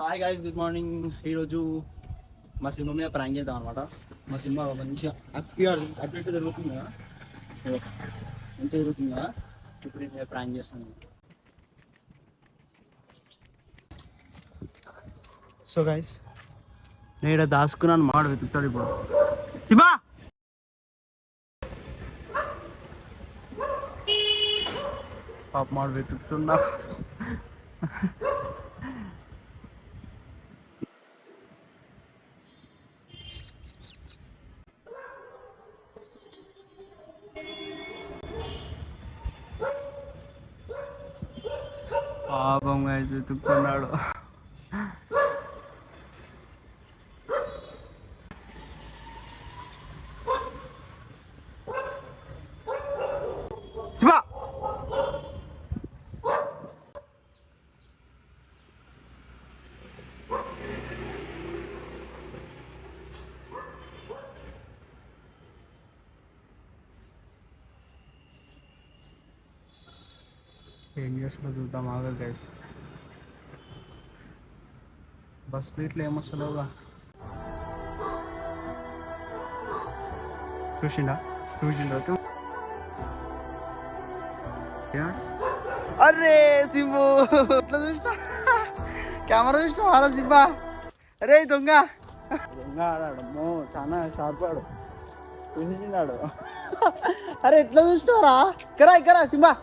Hi guys, good morning. ఈరోజు మా cinema మీద ప్రాంక్ చేద్దాం అనమాట. మా సినిమా మంచిగా అప్డేట్ జరుగుతుంది కదా, మంచిగా జరుగుతుంది కదా. ఇప్పుడు నేను ప్రాంక్ చేస్తాను. సో గైస్, నేను ఇక్కడ దాచుకున్నాను. మాడు వెతుకుతాడు ఇప్పుడు. శివా పాప మాడు వెతుకుతున్నా. పాపం గైస్ వెతుకుతున్నాడు. శివా ఏం చేస్తుందో చూద్దాం. ఆగా గైస్, బస్ ప్లేట్లు ఏమొస్తుందోగా. చూసిండా అరే సింబు ఎట్లా చూసినా కెమెరా చూసినా వాళ్ళ సింబా. అరే దొంగ ఆడాడమ్మో, చాలా షార్ప్ ఆడు చూసినాడు. అరే ఎట్లా చూసినారా? కరా సింబా.